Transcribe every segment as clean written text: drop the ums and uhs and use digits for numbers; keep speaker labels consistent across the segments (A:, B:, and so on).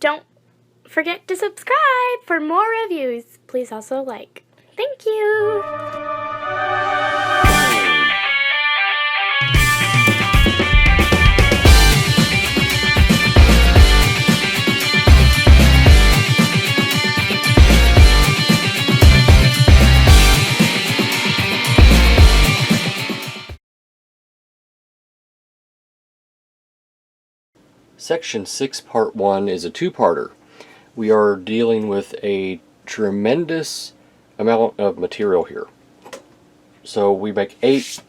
A: don't forget to subscribe for more reviews. Please also like. Thank you!
B: Section 6, Part 1 is a two-parter. We are dealing with a tremendous amount of material here. So we make eight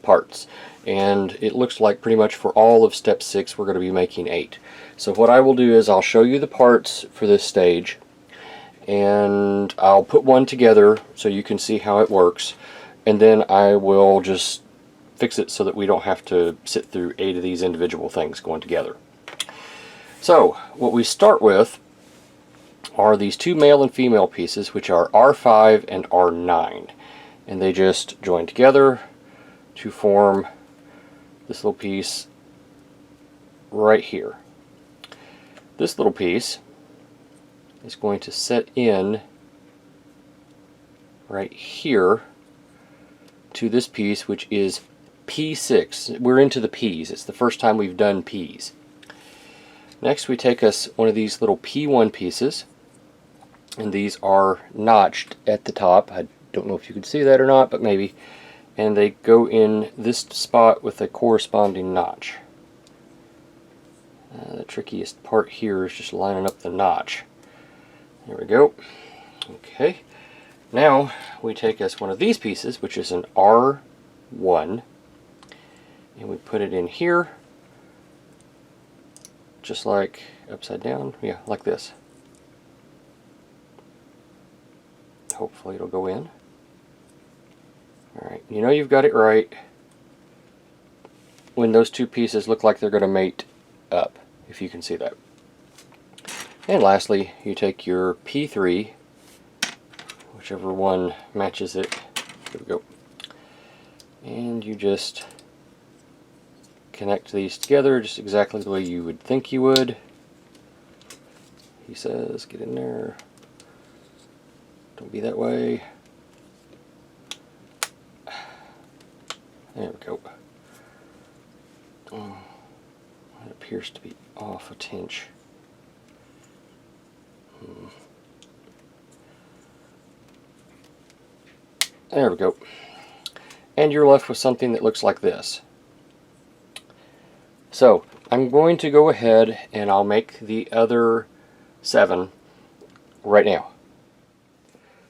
B: parts, and it looks like pretty much for all of Step 6 we're going to be making 8. So what I will do is I'll show you the parts for this stage, and I'll put one together so you can see how it works, and then I will just fix it so that we don't have to sit through 8 of these individual things going together. So what we start with are these two male and female pieces, which are R5 and R9, and they just join together to form this little piece right here. This little piece is going to set in right here to this piece, which is P6. We're into the P's. It's the first time we've done P's. Next we take us one of these little P1 pieces, and these are notched at the top. I don't know if you can see that or not, but maybe. And they go in this spot with a corresponding notch. The trickiest part here is just lining up the notch. There we go. Okay. Now we take us one of these pieces, which is an R1, and we put it in here, just like upside down, yeah, like this. Hopefully it'll go in. Alright, you know you've got it right when those two pieces look like they're going to mate up, if you can see that. And lastly, you take your P3, whichever one matches it, there we go, and you just connect these together just exactly the way you would think you would. He says, get in there. Don't be that way. There we go. It appears to be off a tinge. There we go. And you're left with something that looks like this. So I'm going to go ahead and I'll make the other 7 right now.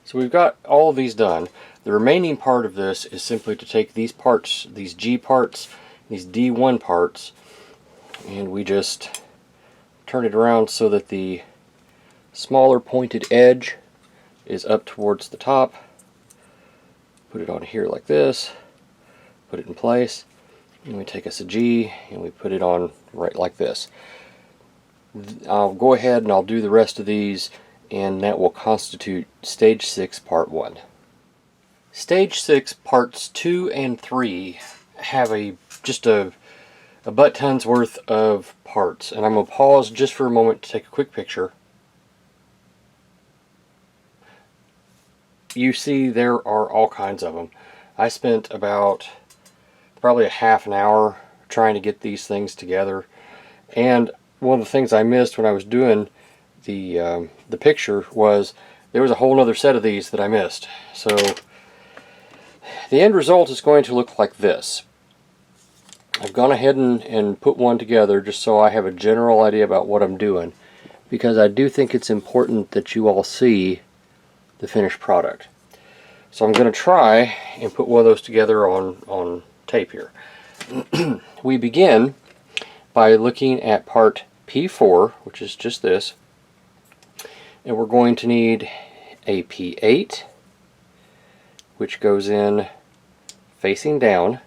B: So we've got all of these done. The remaining part of this is simply to take these parts, these G parts, these D1 parts, and we just turn it around so that the smaller pointed edge is up towards the top. Put it on here like this, put it in place, and we take us a G and we put it on right like this. I'll go ahead and I'll do the rest of these, and that will constitute Stage 6 Part 1. Stage 6 Parts 2 and 3 have just a butt ton's worth of parts, and I'm going to pause just for a moment to take a quick picture. You see there are all kinds of them. I spent about probably a half an hour trying to get these things together, and one of the things I missed when I was doing the picture was there was a whole other set of these that I missed. So the end result is going to look like this. I've gone ahead and put one together just so I have a general idea about what I'm doing, because I do think it's important that you all see the finished product. So I'm going to try and put one of those together on tape here. We begin by looking at part P4, which is just this, and we're going to need a P8, which goes in facing down.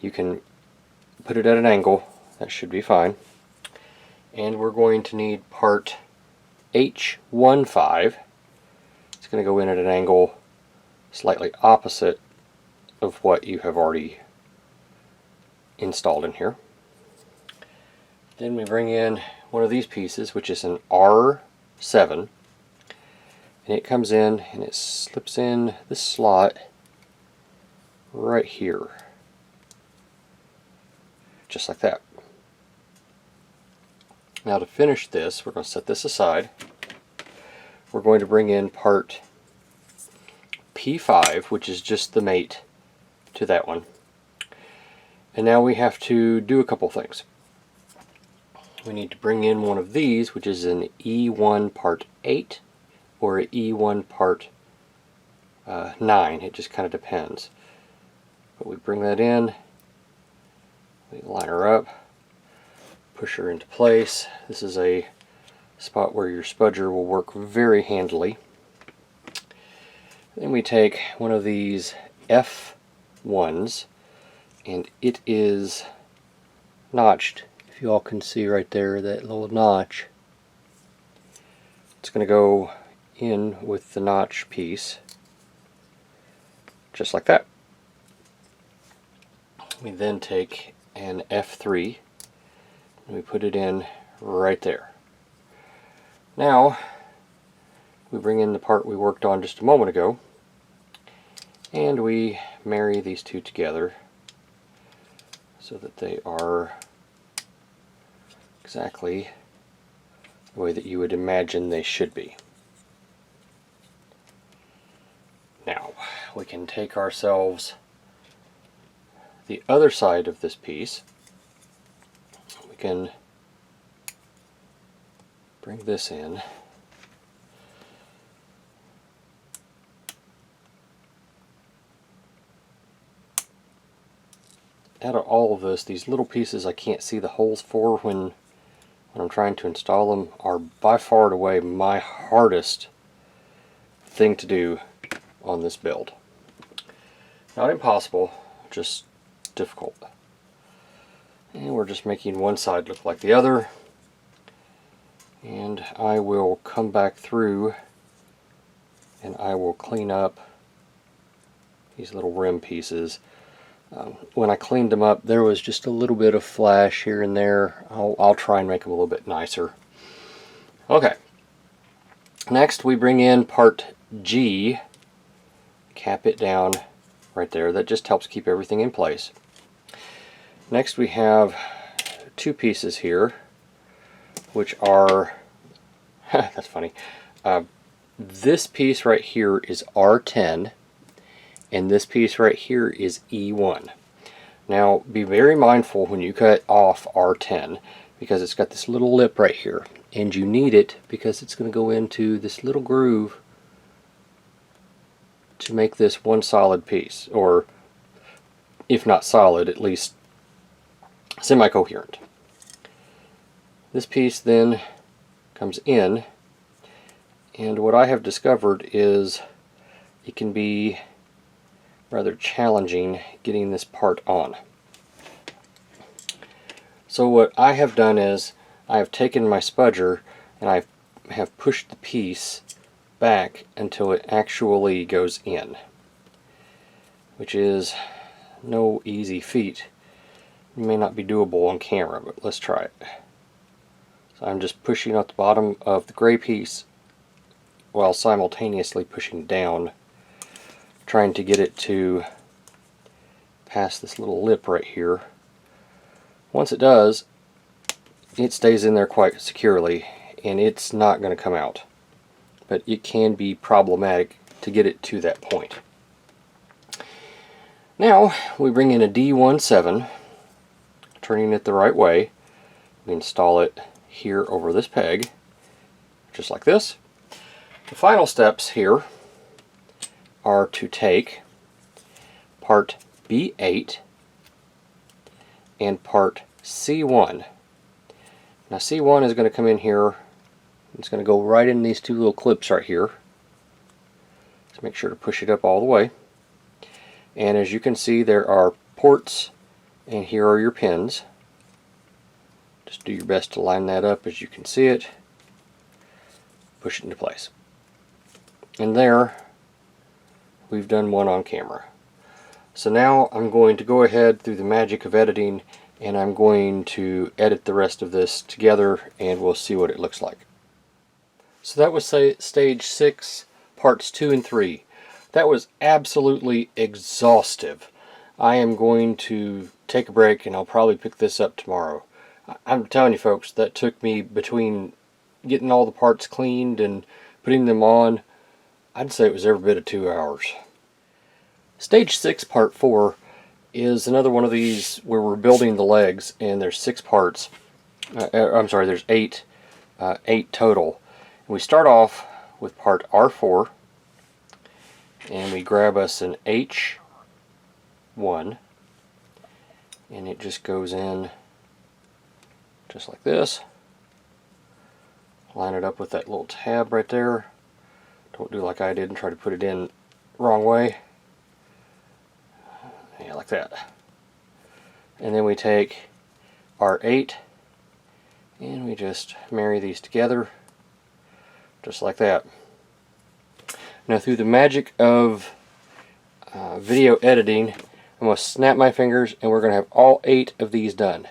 B: You can put it at an angle, that should be fine. And we're going to need part H15. It's going to go in at an angle slightly opposite of what you have already installed in here. Then we bring in one of these pieces, which is an R7, and it comes in and it slips in this slot right here, just like that. Now to finish this, we're going to set this aside. We're going to bring in part P5, which is just the mate to that one. And now we have to do a couple things. We need to bring in one of these, which is an E1 part 8 or an E1 part 9. It just kind of depends. But we bring that in, we line her up, push her into place. This is a spot where your spudger will work very handily. Then we take one of these F1s, and it is notched. If you all can see right there, that little notch. It's going to go in with the notch piece, just like that. We then take an F3 and we put it in right there. Now we bring in the part we worked on just a moment ago, and we marry these two together so that they are exactly the way that you would imagine they should be. Now we can take ourselves the other side of this piece. We can bring this in. Out of all of this, these little pieces I can't see the holes for when I'm trying to install them are by far and away my hardest thing to do on this build. Not impossible, just difficult. And we're just making one side look like the other. And I will come back through and I will clean up these little rim pieces. When I cleaned them up, there was just a little bit of flash here and there. I'll try and make them a little bit nicer. Okay. Next we bring in part G, cap it down right there. That just helps keep everything in place. Next we have two pieces here, which are, that's funny, this piece right here is R10, and this piece right here is E1. Now be very mindful when you cut off R10, because it's got this little lip right here, and you need it because it's going to go into this little groove to make this one solid piece, or if not solid, at least semi-coherent. This piece then comes in, and what I have discovered is it can be rather challenging getting this part on. So what I have done is I have taken my spudger and I have pushed the piece back until it actually goes in, which is no easy feat. It may not be doable on camera, but let's try it. So I'm just pushing out the bottom of the gray piece while simultaneously pushing down, trying to get it to pass this little lip right here. Once it does, it stays in there quite securely, and it's not going to come out. But it can be problematic to get it to that point. Now we bring in a D17, turning it the right way. We install it here over this peg, just like this. The final steps here are to take part B8 and part C1. Now C1 is going to come in here. It's going to go right in these two little clips right here. Just make sure to push it up all the way. And as you can see, there are ports, and here are your pins. Just do your best to line that up as you can see it. Push it into place. And there, we've done one on camera. So now I'm going to go ahead through the magic of editing and I'm going to edit the rest of this together and we'll see what it looks like. So that was stage 6, parts 2 and 3. That was absolutely exhaustive. I am going to take a break and I'll probably pick this up tomorrow. I'm telling you folks, that took me, between getting all the parts cleaned and putting them on, I'd say it was every bit of 2 hours. Stage 6, part 4 is another one of these where we're building the legs, and there's 6 parts. I'm sorry, there's 8 total. And we start off with part R4, and we grab us an H1, and it just goes in just like this. Line it up with that little tab right there. Don't do like I did and try to put it in wrong way. Yeah, like that. And then we take our 8 and we just marry these together just like that. Now, through the magic of video editing, I'm going to snap my fingers and we're going to have all 8 of these done.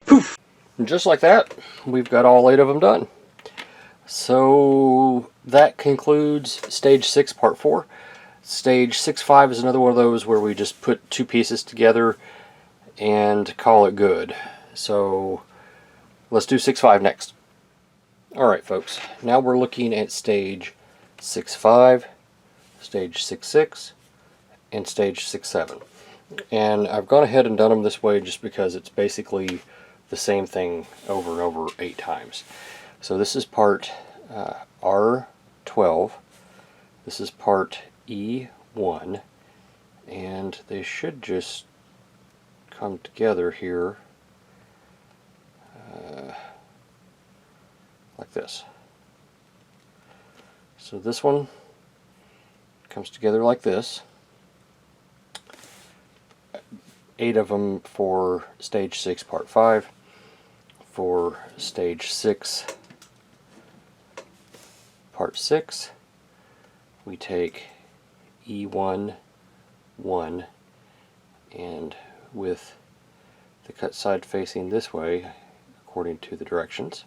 B: Poof! And just like that, we've got all 8 of them done. So that concludes stage 6, part 4. Stage 6-5 is another one of those where we just put 2 pieces together and call it good. So let's do 6-5 next. Alright folks, now we're looking at stage 6-5, stage 6-6, and stage 6-7. And I've gone ahead and done them this way just because it's basically the same thing over and over 8 times. So this is part R12, this is part E1, and they should just come together here like this. So this one comes together like this. 8 of them for stage 6, part 5. For stage 6, part 6, we take E1, 1, and with the cut side facing this way, according to the directions,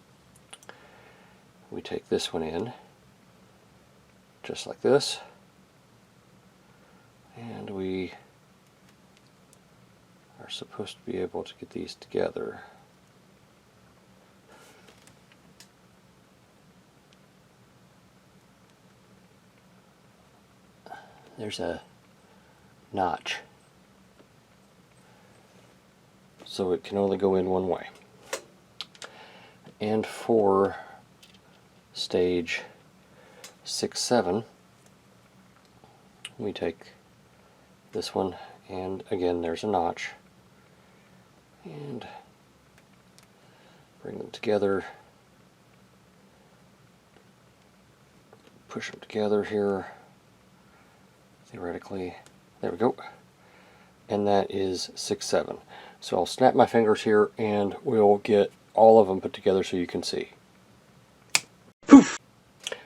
B: we take this one in, just like this, and we are supposed to be able to get these together. There's a notch, so it can only go in one way. And for stage 6-7, we take this one, and again there's a notch, and bring them together, push them together here, theoretically, there we go, and that is 6-7. So I'll snap my fingers here and we'll get all of them put together so you can see. Poof!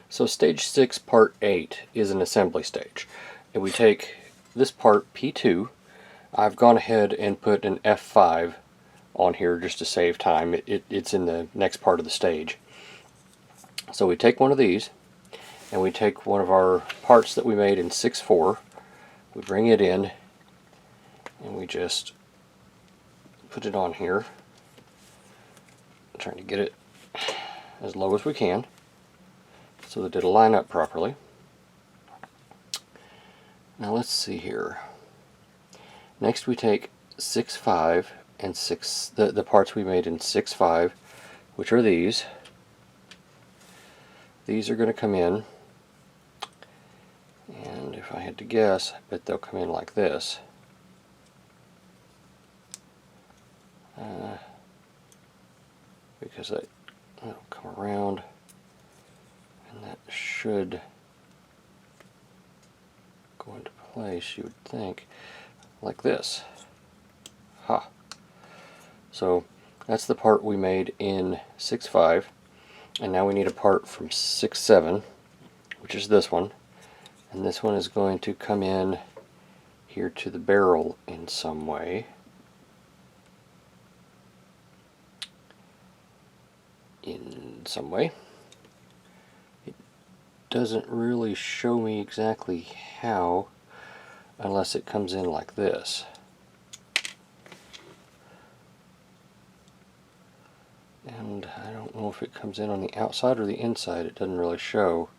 B: So stage 6, part 8 is an assembly stage, and we take this part P2. I've gone ahead and put an F5 on here just to save time. It's in the next part of the stage. So we take one of these, and we take one of our parts that we made in 6-4, we bring it in, and we just put it on here. I'm trying to get it as low as we can so that it'll line up properly. Now let's see here. Next we take 6-5 and the parts we made in 6-5, which are these. These are going to come in, and if I had to guess, I bet they'll come in like this. Because that'll come around, and that should go into place, you would think, like this. Ha! So that's the part we made in 6-5, and now we need a part from 6-7, which is this one, and this one is going to come in here to the barrel in some way. in some way. It doesn't really show me exactly how, unless it comes in like this. And I don't know if it comes in on the outside or the inside. It doesn't really show.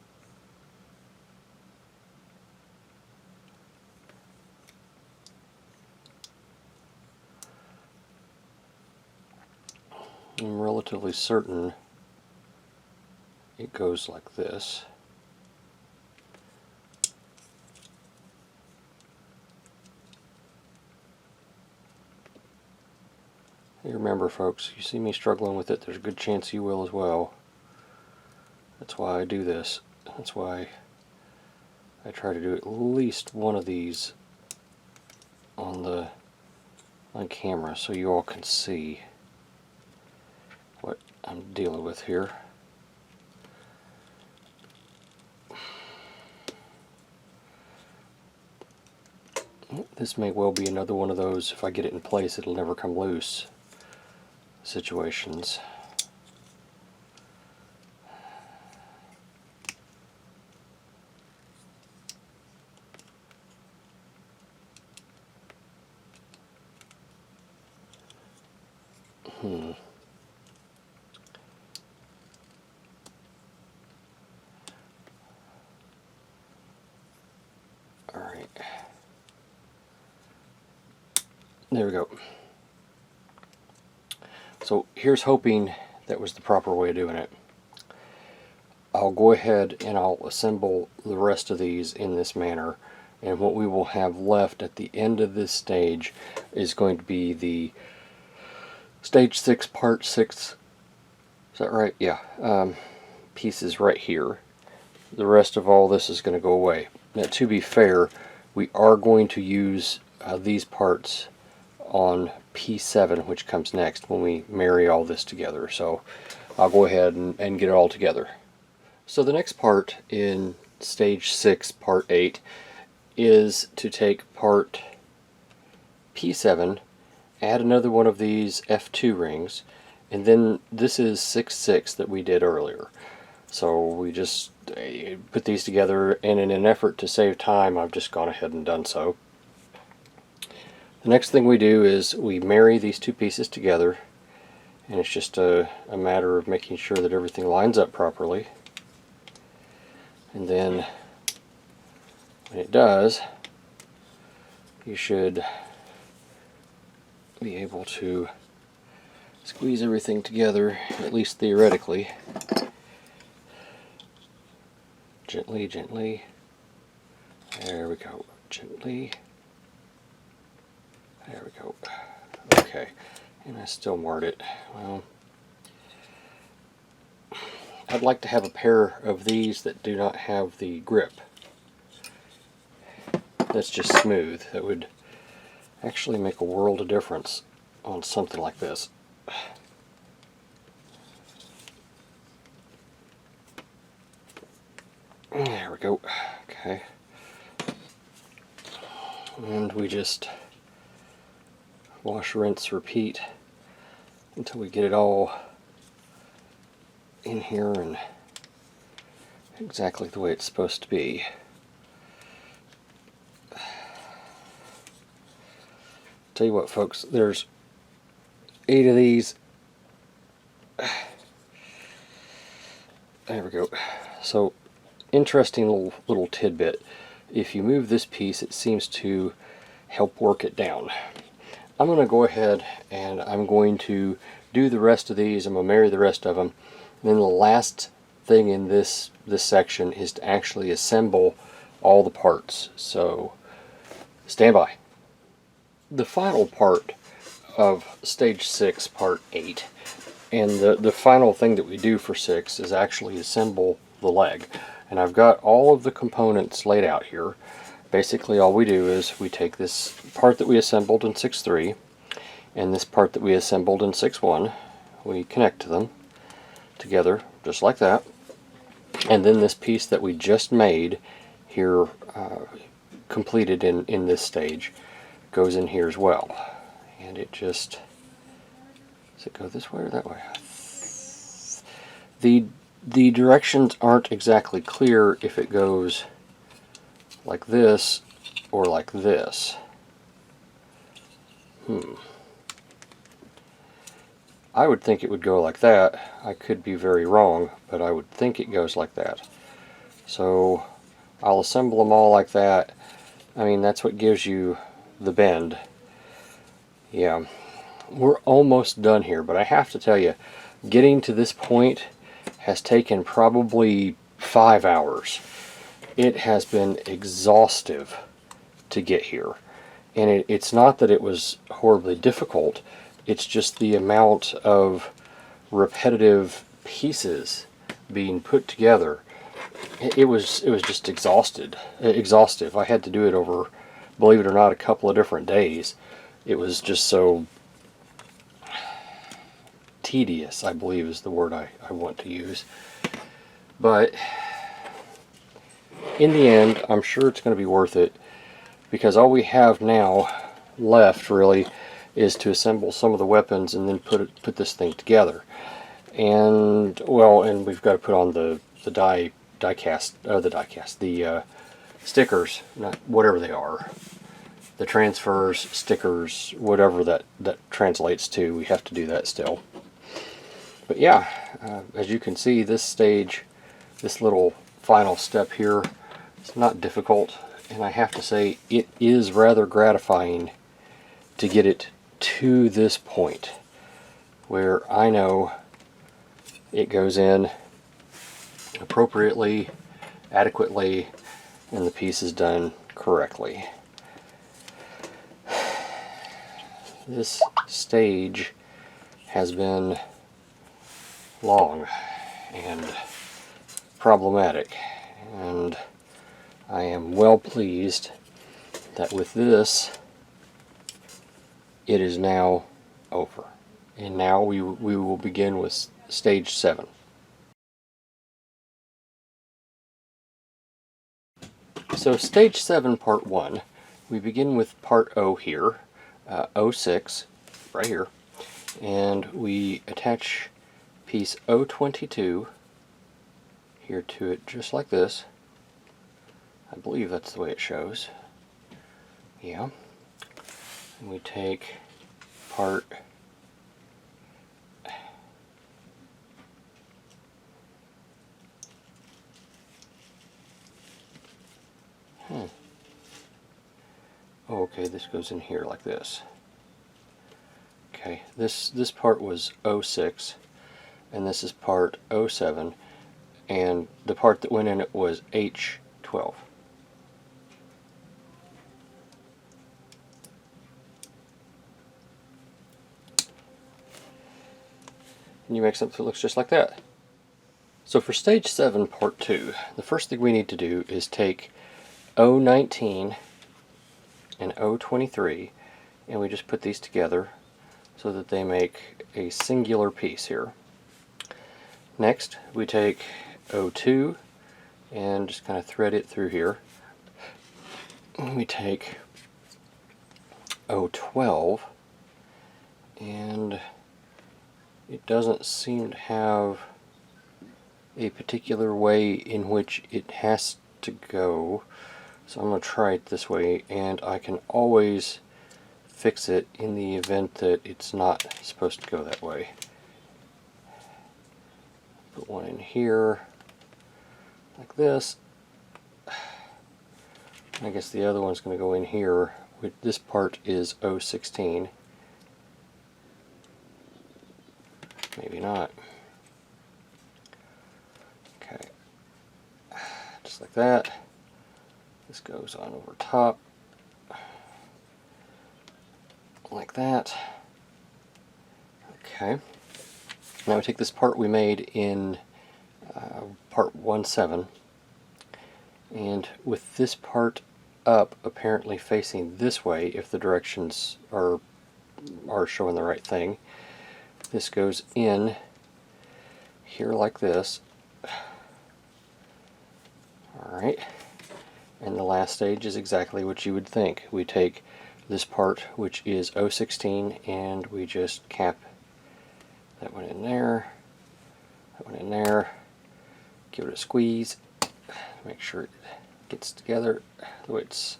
B: I'm relatively certain it goes like this. Hey, remember folks, you see me struggling with it, there's a good chance you will as well. That's why I do this. That's why I try to do at least one of these on camera so you all can see what I'm dealing with here. This may well be another one of those, if I get it in place it'll never come loose situations. Alright. There we go. So here's hoping that was the proper way of doing it. I'll go ahead and I'll assemble the rest of these in this manner, and what we will have left at the end of this stage is going to be the stage 6 part 6, is that right? Yeah, pieces right here. The rest of all this is going to go away. Now, to be fair, we are going to use these parts on P7, which comes next when we marry all this together. So I'll go ahead and get it all together. So the next part in stage 6, part 8, is to take part P7, add another one of these F2 rings, and then this is 6/6 that we did earlier. So we just put these together, and in an effort to save time I've just gone ahead and done so. The next thing we do is we marry these two pieces together, and it's just a matter of making sure that everything lines up properly. And then when it does, you should be able to squeeze everything together, at least theoretically. Gently, gently. There we go. Gently. There we go. Okay. And I still marred it. Well, I'd like to have a pair of these that do not have the grip. That's just smooth. That would actually make a world of difference on something like this. There we go. Okay. And we just wash, rinse, repeat until we get it all in here and exactly the way it's supposed to be. Tell you what, folks, there's 8 of these. There we go. So, interesting little tidbit. If you move this piece, it seems to help work it down. I'm going to go ahead and I'm going to do the rest of these. I'm going to marry the rest of them. And then the last thing in this section is to actually assemble all the parts. So stand by. The final part of stage 6, part 8, and the final thing that we do for 6 is actually assemble the leg. And I've got all of the components laid out here. Basically all we do is we take this part that we assembled in 6.3 and this part that we assembled in 6.1, we connect to them together just like that, and then this piece that we just made here, completed in this stage, goes in here as well. And it just, does it go this way or that way? The directions aren't exactly clear if it goes like this or like this. I would think it would go like that. I could be very wrong, but I would think it goes like that. So I'll assemble them all like that. I mean, that's what gives you the bend. Yeah, we're almost done here, but I have to tell you, getting to this point has taken probably 5 hours. It has been exhaustive to get here. And it's not that it was horribly difficult, it's just the amount of repetitive pieces being put together. It was just exhaustive. I had to do it over, believe it or not, a couple of different days. It was just so tedious, I believe is the word I want to use. But in the end, I'm sure it's going to be worth it, because all we have now left really is to assemble some of the weapons and then put this thing together. And well, and we've got to put on the stickers, whatever they are, the transfers, stickers, whatever that translates to. We have to do that still. But yeah, as you can see, this stage, this little final step here, it's not difficult, and I have to say it is rather gratifying to get it to this point where I know it goes in appropriately, adequately, and the piece is done correctly. This stage has been long and problematic, and I am well pleased that with this it is now over. And now we will begin with stage 7. So stage 7, part 1, we begin with part O here, O6, right here, and we attach piece O22 here to it just like this. I believe that's the way it shows. Yeah. And we take part Oh, okay, this goes in here like this. Okay, this part was O6, and this is part O7, and the part that went in it was H12. And you make something that looks just like that. So for stage 7, part 2, the first thing we need to do is take O19 and O23, and we just put these together so that they make a singular piece here. Next, we take O2 and just kind of thread it through here. And we take O12, and it doesn't seem to have a particular way in which it has to go, so I'm going to try it this way, and I can always fix it in the event that it's not supposed to go that way. Put one in here like this. I guess the other one's going to go in here. This part is O16. Maybe not. Okay, just like that. This goes on over top, like that. Okay. Now we take this part we made in part 1.7, and with this part up apparently facing this way, if the directions are showing the right thing, this goes in here like this. Alright, and the last stage is exactly what you would think. We take this part, which is O16, and we just cap that one in there, That one in there. Give it a squeeze. Make sure it gets together the way it's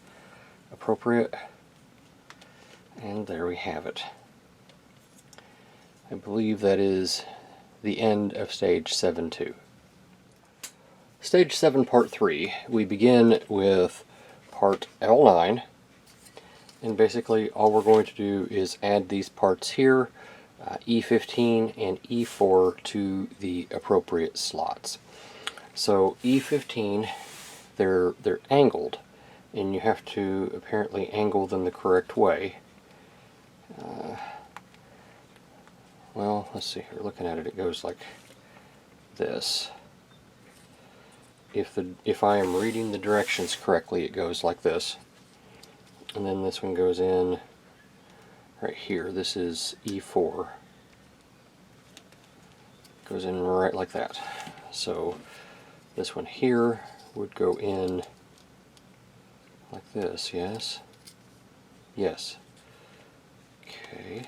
B: appropriate. And there we have it. I believe that is the end of stage 7-2. Stage 7 part 3, we begin with part L9, and basically all we're going to do is add these parts here, E15 and E4, to the appropriate slots. So E15, they're angled, and you have to apparently angle them the correct way. Well, let's see here, looking at it, it goes like this. If I am reading the directions correctly, it goes like this. And then this one goes in right here. This is E4. Goes in right like that. So this one here would go in like this, yes? Yes. Okay.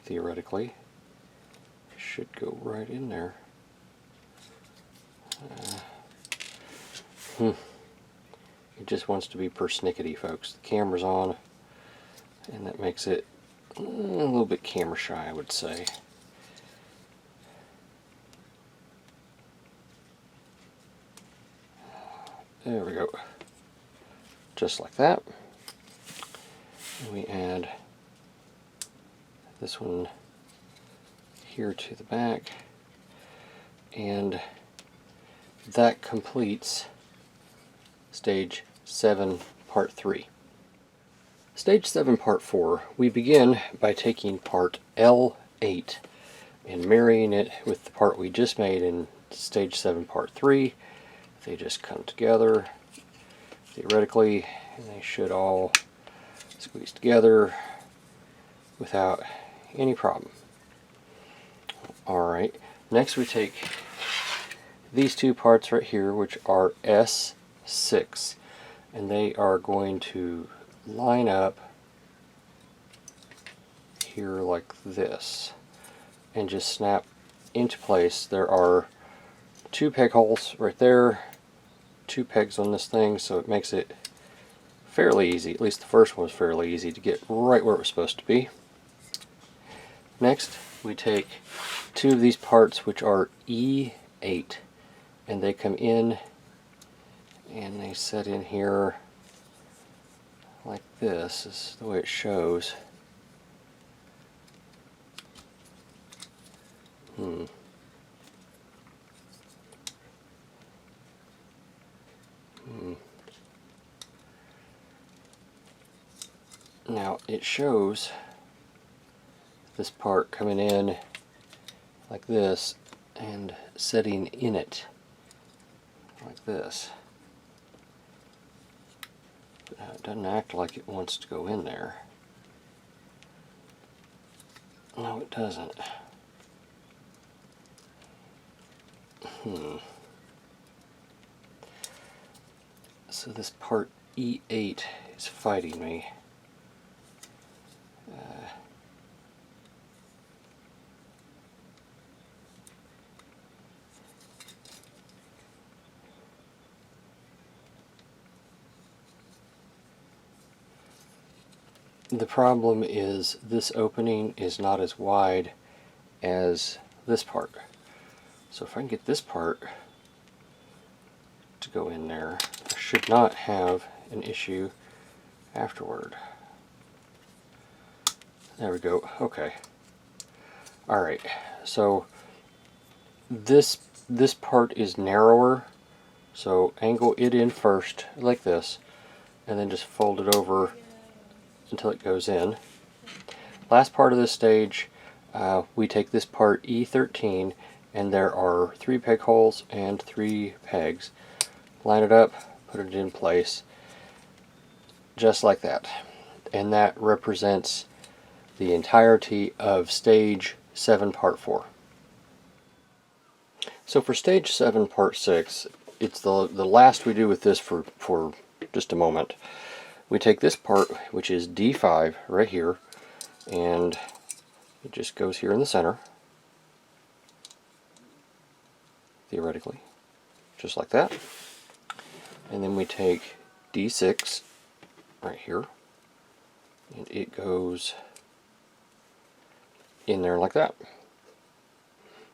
B: Theoretically, it should go right in there. It just wants to be persnickety, folks. The camera's on, and that makes it a little bit camera shy, I would say. There we go. Just like that. And we add this one here to the back, and that completes stage 7 part 3. Stage 7 part 4, we begin by taking part L8 and marrying it with the part we just made in stage 7 part 3. They just come together theoretically, and they should all squeeze together without any problem. Alright, next we take these two parts right here, which are S6, and they are going to line up here like this and just snap into place. There are 2 peg holes right there, 2 pegs on this thing, so it makes it fairly easy, at least the first one was fairly easy, to get right where it was supposed to be. Next we take 2 of these parts, which are E8, and they come in and they set in here like this. This is the way it shows. Now it shows this part coming in like this and setting in it like this. But it doesn't act like it wants to go in there. No, it doesn't. So this part E8 is fighting me. The problem is this opening is not as wide as this part. So if I can get this part to go in there, I should not have an issue afterward. There we go. Okay. Alright, so this part is narrower, so angle it in first like this, and then just fold it over until it goes in. Last part of this stage, we take this part E13, and there are 3 peg holes and 3 pegs. Line it up, put it in place, just like that. And that represents the entirety of stage 7 part 4. So for stage 7 part 6, it's the last we do with this for just a moment. We take this part, which is D5 right here, and it just goes here in the center. theoretically, just like that. And then we take D6 right here, and it goes in there like that.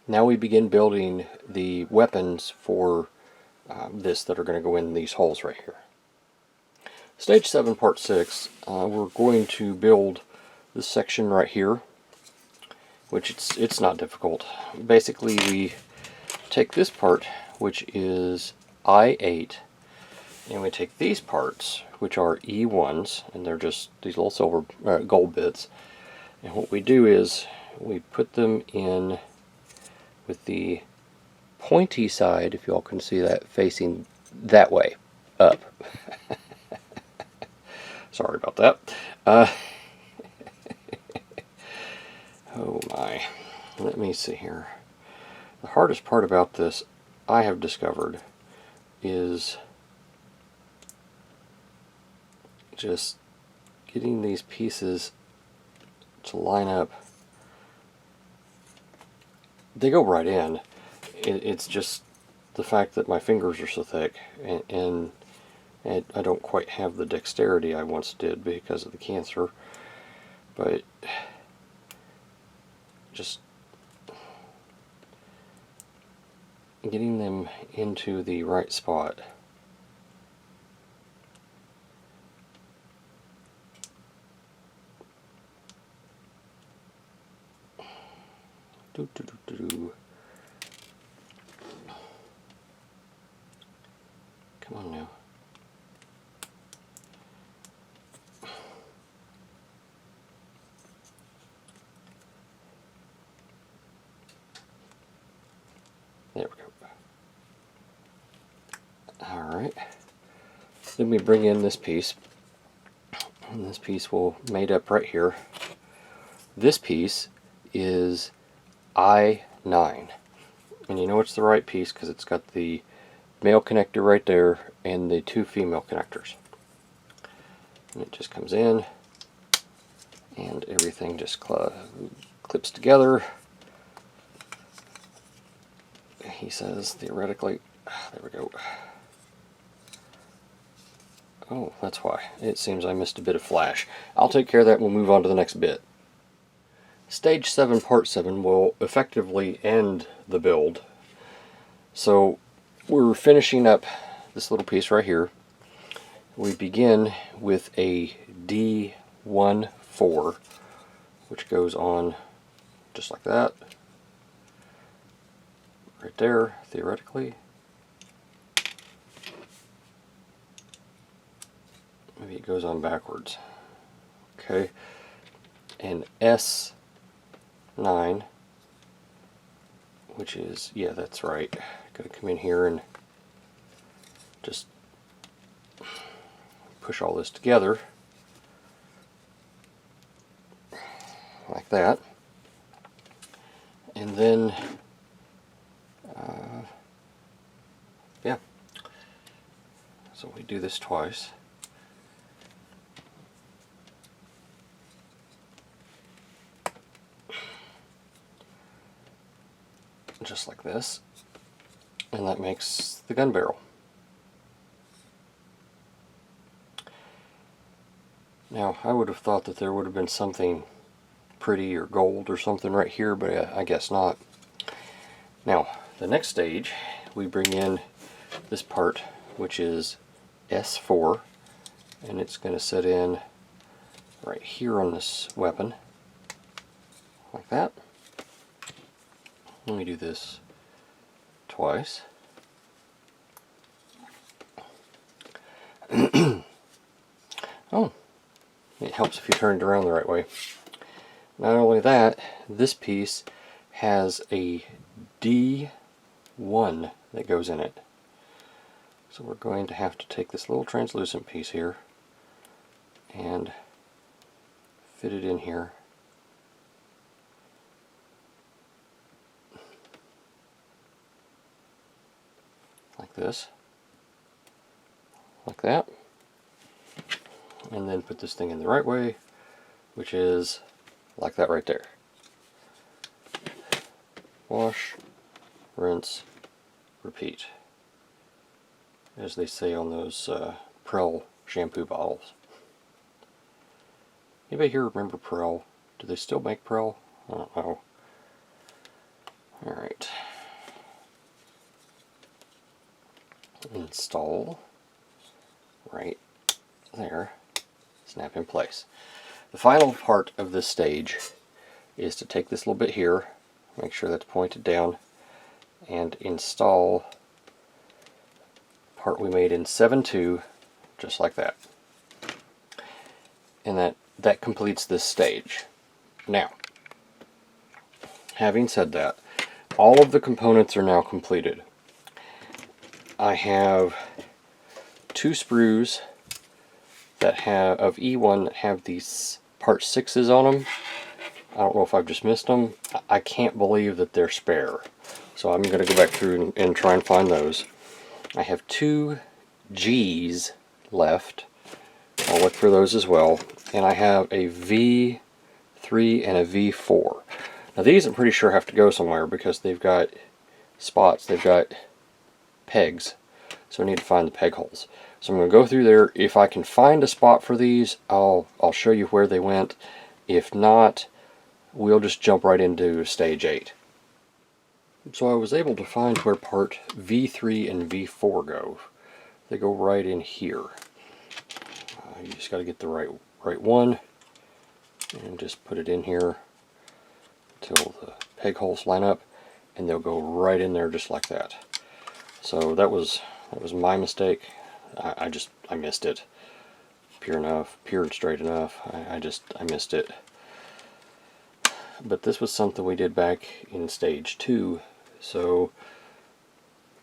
B: Now we begin building the weapons for this that are going to go in these holes right here. Stage 7, Part 6, we're going to build this section right here, which it's not difficult. Basically, we take this part, which is I8, and we take these parts, which are E1s, and they're just these little silver gold bits. And what we do is we put them in with the pointy side, if you all can see that, facing that way, up. Sorry about that. Oh my. Let me see here. The hardest part about this, I have discovered, is just getting these pieces to line up. They go right in. It's just the fact that my fingers are so thick, and I don't quite have the dexterity I once did because of the cancer. But just getting them into the right spot. Come on now. There we go. Alright. Then we bring in this piece. And this piece will mate up right here. This piece is I9. And you know it's the right piece because it's got the male connector right there and the two female connectors. And it just comes in and everything just clips together. He says theoretically, there we go. Oh, that's why. It seems I missed a bit of flash. I'll take care of that and we'll move on to the next bit. Stage 7, Part 7 will effectively end the build. So we're finishing up this little piece right here. We begin with a D14, which goes on just like that. Right there, theoretically. Maybe it goes on backwards. Okay. And S9, which is, yeah, that's right. Gotta come in here and just push all this together like that. And then yeah, so we do this twice. Just like this, and that makes the gun barrel. Now I would have thought that there would have been something pretty or gold or something right here, but I guess not. Now the next stage, we bring in this part, which is S4, and it's going to sit in right here on this weapon like that. Let me do this twice. Oh, it helps if you turn it around the right way. Not only that, this piece has a D1 that goes in it. So we're going to have to take this little translucent piece here and fit it in here. Like this. Like that. And then put this thing in the right way, which is like that right there. Wash, rinse, repeat, as they say on those Prel shampoo bottles. Anybody here remember Prel? Do they still make Prel? I don't know. Alright. Install right there. Snap in place. The final part of this stage is to take this little bit here, make sure that's pointed down, and install part we made in 7.2, just like that. And that completes this stage. Now, having said that, all of the components are now completed. I have 2 sprues that have of E1 that have these part 6s on them. I don't know if I've just missed them. I can't believe that they're spare. So I'm going to go back through and try and find those. I have 2 G's left. I'll look for those as well. And I have a V3 and a V4. Now these I'm pretty sure have to go somewhere because they've got spots. They've got pegs. So I need to find the peg holes. So I'm going to go through there. If I can find a spot for these, I'll show you where they went. If not, we'll just jump right into stage 8. So I was able to find where part V3 and V4 go. They go right in here. You just got to get the right one and just put it in here until the peg holes line up, and they'll go right in there just like that. So that was my mistake. I missed it. Pure and straight enough. I missed it. But this was something we did back in stage 2. So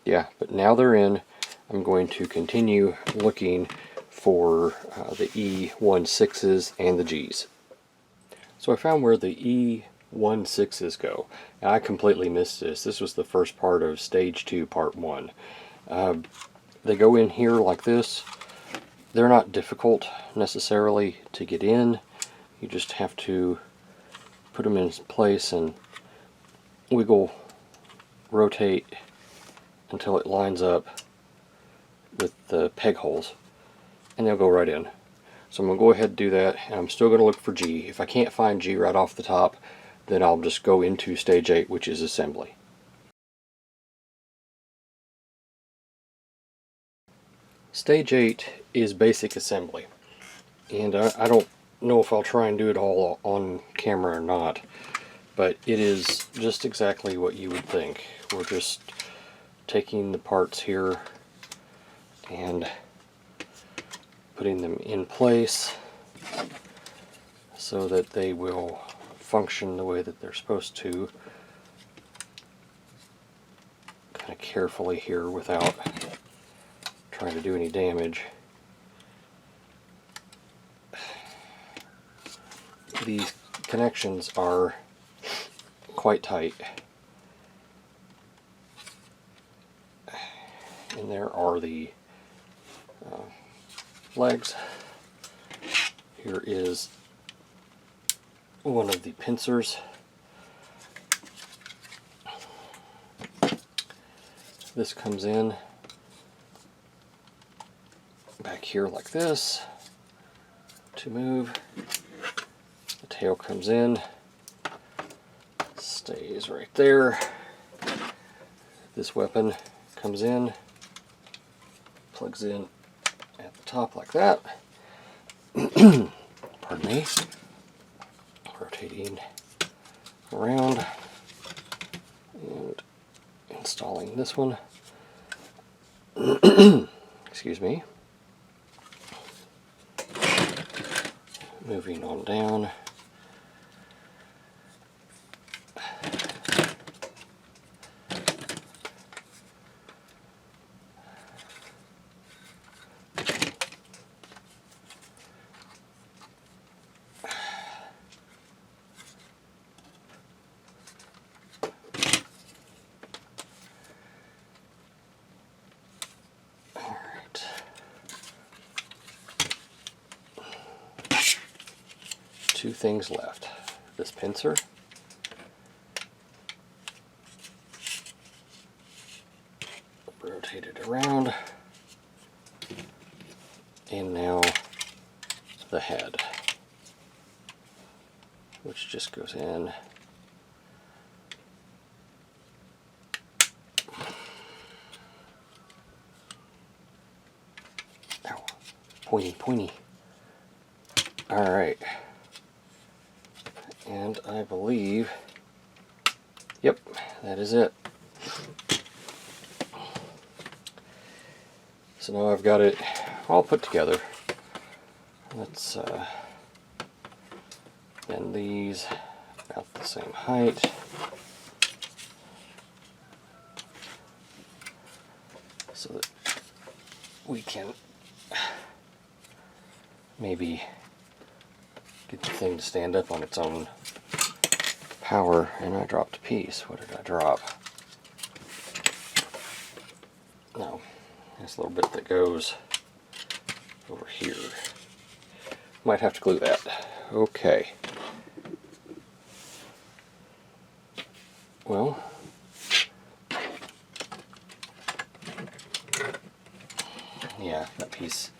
B: yeah, but now they're in. I'm going to continue looking for the E16s and the Gs. So I found where the E16s go. Now, I completely missed this. This was the first part of stage 2, part 1. They go in here like this. They're not difficult necessarily to get in. You just have to put them in place and wiggle, rotate until it lines up with the peg holes, and they'll go right in. So I'm going to go ahead and do that, and I'm still going to look for G. If I can't find G right off the top, then I'll just go into stage 8, which is assembly. Stage 8 is basic assembly, and I don't know if I'll try and do it all on camera or not, but it is just exactly what you would think. We're just taking the parts here and putting them in place so that they will function the way that they're supposed to. Kind of carefully here without trying to do any damage. These connections are quite tight, and there are the legs. Here is one of the pincers. This comes in back here like this to move. The tail comes in, stays right there. This weapon comes in, plugs in at the top like that. Pardon me. Rotating around and installing this one. Excuse me. Moving on down. Two things left. This pincer rotate it around. And now the head, which just goes in. Ow. Pointy, pointy. Alright. And I believe, yep, that is it. So now I've got it all put together. Let's bend these about the same height. So that we can maybe get the thing to stand up on its own power. And I dropped a piece. What did I drop? No, this little bit that goes over here. Might have to glue that. Okay. Well, yeah, that piece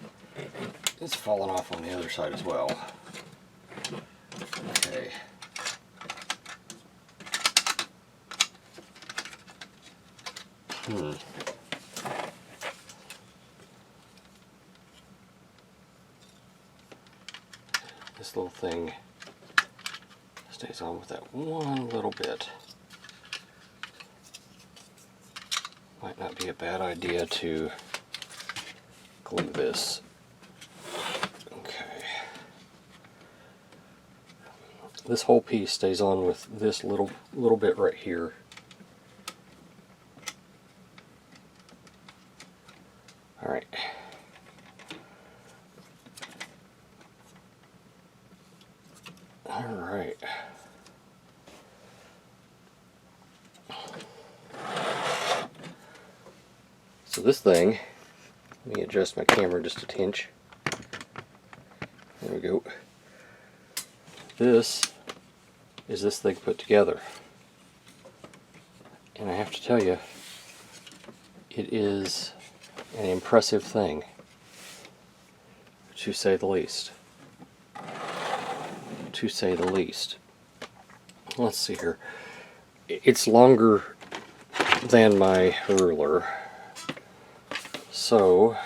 B: is falling off on the other side as well. Okay. This little thing stays on with that one little bit. Might not be a bad idea to glue this. Okay. This whole piece stays on with this little bit right here. All right. All right. So this thing, let me adjust my camera just a tinch. There we go. This is this thing put together. And I have to tell you, it is an impressive thing, to say the least. To say the least. Let's see here. It's longer than my ruler. So,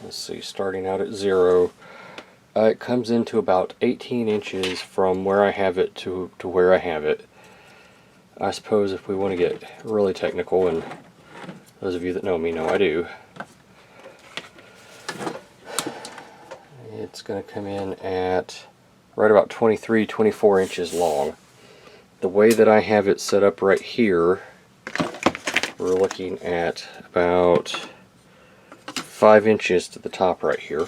B: let's see, starting out at 0, it comes into about 18 inches from where I have it to where I have it. I suppose if we want to get really technical, and those of you that know me know I do, it's going to come in at right about 23, 24 inches long. The way that I have it set up right here, we're looking at about 5 inches to the top right here.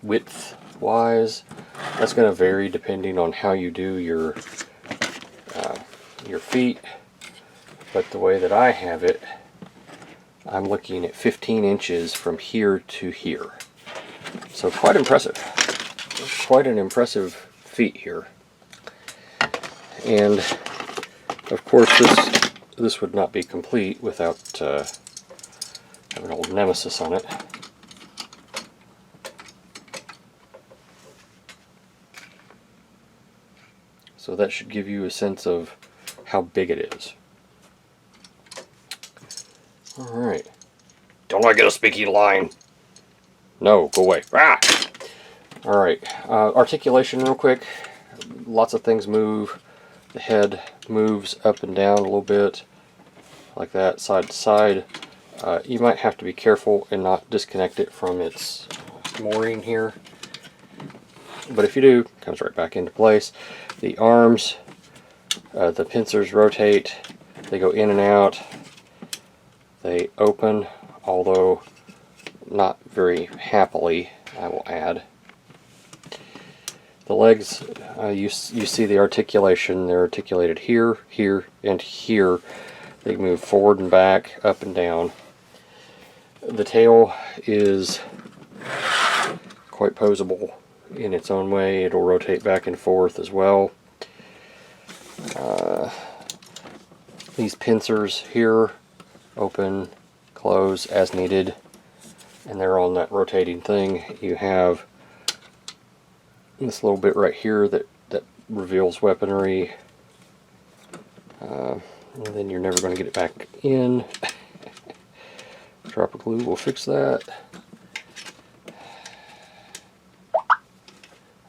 B: Width wise, that's going to vary depending on how you do your feet, but the way that I have it, I'm looking at 15 inches from here to here. So quite impressive. Quite an impressive feat here. And of course this would not be complete without having old Nemesis on it. So that should give you a sense of how big it is. Alright. Don't I get a speaky line? No, go away. Ah! Alright, articulation real quick. Lots of things move. The head moves up and down a little bit, like that, side to side. You might have to be careful and not disconnect it from its mooring here. But if you do, it comes right back into place. The arms, the pincers rotate. They go in and out. They open, although not very happily, I will add. The legs, you see the articulation. They're articulated here, here, and here. They move forward and back, up and down. The tail is quite posable in its own way. It'll rotate back and forth as well. these pincers here open, close as needed, and they're on that rotating thing. You have this little bit right here that reveals weaponry, and then you're never going to get it back in. Drop of glue will fix that.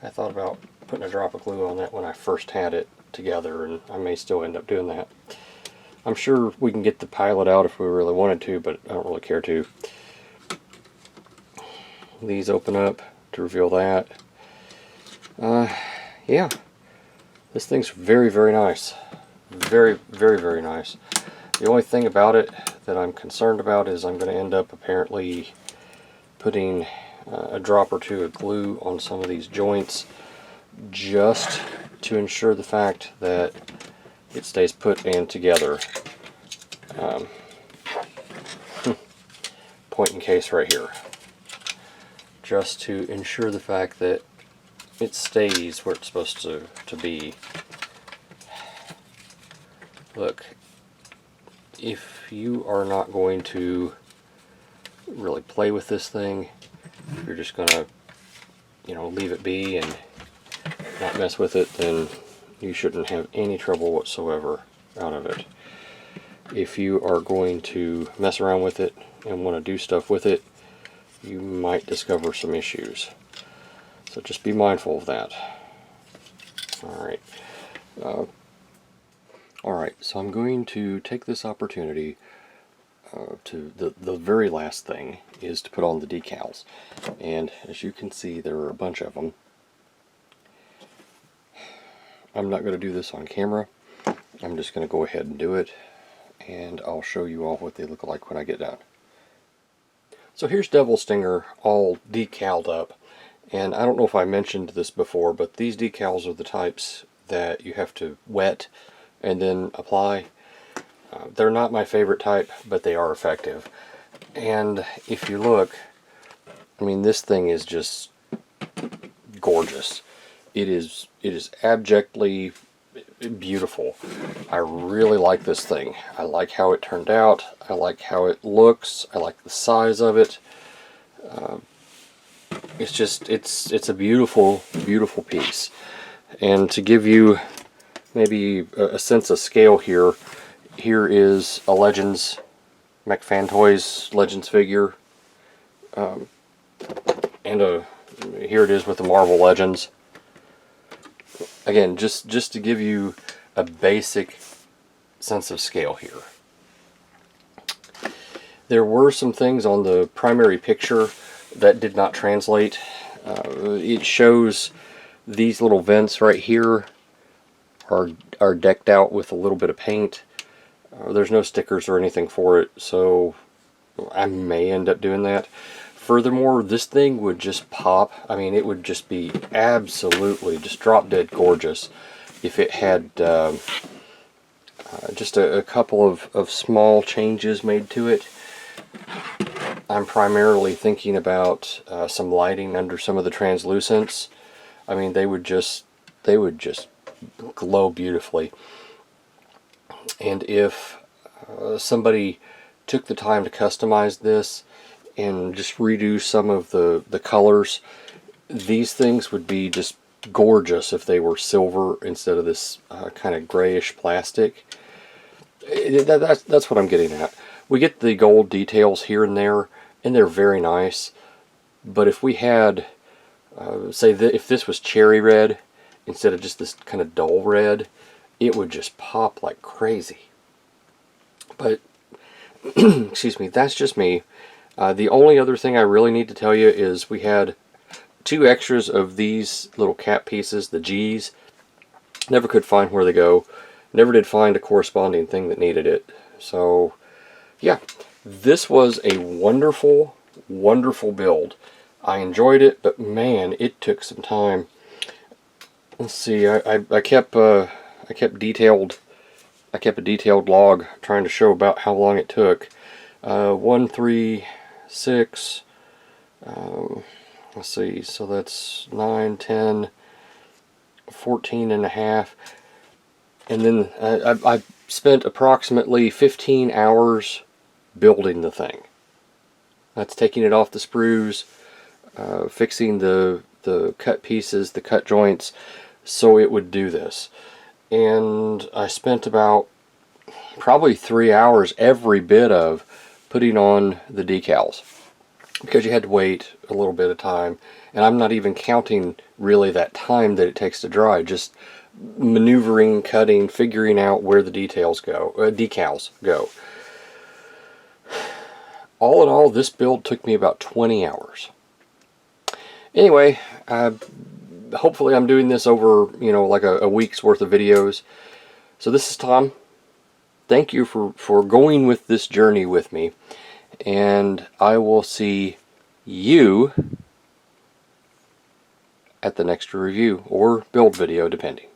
B: I thought about putting a drop of glue on that when I first had it together, and I may still end up doing that. I'm sure we can get the pilot out if we really wanted to, but I don't really care to. These open up to reveal that. Yeah, this thing's very, very nice. Very, very, very nice. The only thing about it that I'm concerned about is I'm going to end up apparently putting a drop or two of glue on some of these joints just to ensure the fact that it stays put and together. Point in case right here. Just to ensure the fact that it stays where it's supposed to be. Look, if you are not going to really play with this thing, you're just going to, leave it be and not mess with it, then you shouldn't have any trouble whatsoever out of it. If you are going to mess around with it and want to do stuff with it, you might discover some issues. So just be mindful of that. Alright. Alright, so I'm going to take this opportunity to the very last thing is to put on the decals. And as you can see, there are a bunch of them. I'm not going to do this on camera. I'm just going to go ahead and do it, and I'll show you all what they look like when I get done. So here's Devil Stinger all decaled up, and I don't know if I mentioned this before, but these decals are the types that you have to wet and then apply. They're not my favorite type, but they are effective. And if you look, I mean, this thing is just gorgeous. It is abjectly beautiful. I really like this thing. I like how it turned out. I like how it looks. I like the size of it. It's a beautiful, beautiful piece. And to give you maybe a sense of scale here, here is a Legends, McFan Toys Legends figure, and here it is with the Marvel Legends. Again, just to give you a basic sense of scale here. There were some things on the primary picture that did not translate. It shows these little vents right here are decked out with a little bit of paint. There's no stickers or anything for it, so I may end up doing that. Furthermore, this thing would just pop. I mean, it would just be absolutely just drop dead gorgeous if it had just a couple of small changes made to it. I'm primarily thinking about some lighting under some of the translucents. I mean, they would just glow beautifully. And if somebody took the time to customize this and just redo some of the colors, these things would be just gorgeous if they were silver instead of this kind of grayish plastic. That's what I'm getting at. We get the gold details here and there, and they're very nice. But if we had, say, if this was cherry red instead of just this kind of dull red, it would just pop like crazy. But, excuse me, that's just me. The only other thing I really need to tell you is we had 2 extras of these little cap pieces, the G's. Never could find where they go. Never did find a corresponding thing that needed it. So, yeah, this was a wonderful, wonderful build. I enjoyed it, but man, it took some time. Let's see, I kept a detailed log trying to show about how long it took. 1, 3, 6, let's see, so that's 9, 10, 14 and a half. And then I spent approximately 15 hours building the thing. That's taking it off the sprues, fixing the cut pieces, the cut joints, so it would do this. And I spent about probably 3 hours every bit of putting on the decals, because you had to wait a little bit of time, and I'm not even counting really that time that it takes to dry, just maneuvering, cutting, figuring out where the decals go. All in all, this build took me about 20 hours. Anyway, hopefully I'm doing this over, like a week's worth of videos. So this is Tom. Thank you for going with this journey with me. And I will see you at the next review or build video, depending.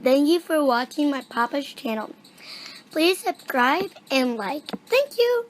A: Thank you for watching my Papa's channel. Please subscribe and like. Thank you.